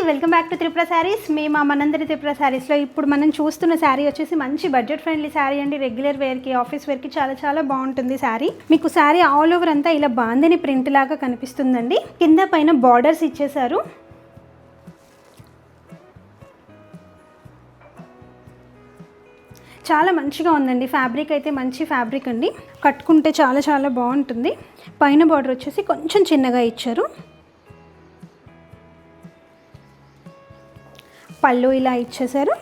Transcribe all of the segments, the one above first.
Welcome back to Tripura saris. మా మనందరి త్రిపుర శారీస్లో ఇప్పుడు మనం చూస్తున్న శారీ వచ్చేసి మంచి బడ్జెట్ ఫ్రెండ్లీ శారీ అండి. రెగ్యులర్ వేర్కి, ఆఫీస్ వేర్కి చాలా బాగుంటుంది శారీ. మీకు శారీ ఆల్ ఓవర్ అంతా ఇలా బాందిని ప్రింట్ లాగా కనిపిస్తుందండి. కింద పైన బార్డర్స్ ఇచ్చేసారు. చాలా మంచిగా ఉందండి. ఫ్యాబ్రిక్ అయితే మంచి ఫ్యాబ్రిక్ అండి. కట్టుకుంటే చాలా బాగుంటుంది. పైన బార్డర్ వచ్చేసి కొంచెం చిన్నగా ఇచ్చారు. పళ్ళు ఇలా ఇచ్చేసారు.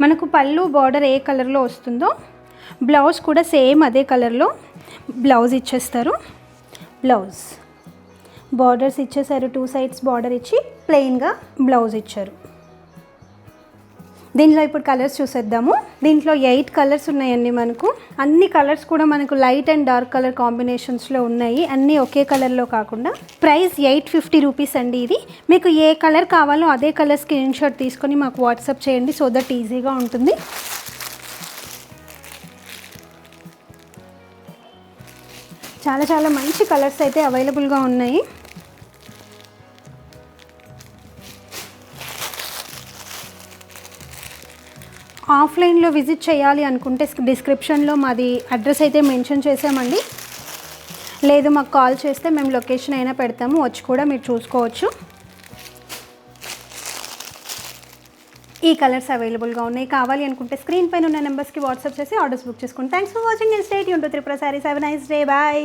మనకు పళ్ళు బార్డర్ ఏ కలర్లో వస్తుందో బ్లౌజ్ కూడా సేమ్ అదే కలర్లో బ్లౌజ్ ఇచ్చేస్తారు. బ్లౌజ్ బార్డర్స్ ఇచ్చేసారు. 2 సైడ్స్ బార్డర్ ఇచ్చి ప్లెయిన్గా బ్లౌజ్ ఇచ్చారు. దీనిలో ఇప్పుడు కలర్స్ చూసేద్దాము. దీంట్లో 8 కలర్స్ ఉన్నాయండి. మనకు అన్ని కలర్స్ కూడా మనకు లైట్ అండ్ డార్క్ కలర్ కాంబినేషన్స్లో ఉన్నాయి. అన్నీ ఒకే కలర్లో కాకుండా. ప్రైస్ 850 రూపీస్ అండి. ఇది మీకు ఏ కలర్ కావాలో అదే కలర్ స్క్రీన్ షాట్ తీసుకొని మాకు వాట్సాప్ చేయండి. సో దట్ ఈజీగా ఉంటుంది. చాలా మంచి కలర్స్ అయితే అవైలబుల్గా ఉన్నాయి. ఆఫ్లైన్లో విజిట్ చేయాలి అనుకుంటే డిస్క్రిప్షన్లో మాది అడ్రస్ అయితే మెన్షన్ చేసామండి. లేదు మాకు కాల్ చేస్తే మేము లొకేషన్ అయినా పెడతాము, వచ్చి కూడా మీరు చూసుకోవచ్చు. ఈ కలర్స్ అవైలబుల్గా ఉన్నాయి. కావాలి అనుకుంటే స్క్రీన్ పైన ఉన్న నెంబర్స్కి వాట్సాప్ చేసి ఆర్డర్స్ బుక్ చేసుకోండి. Thanks for watching and stay tuned to Tripura Sarees. Have a nice day. Bye.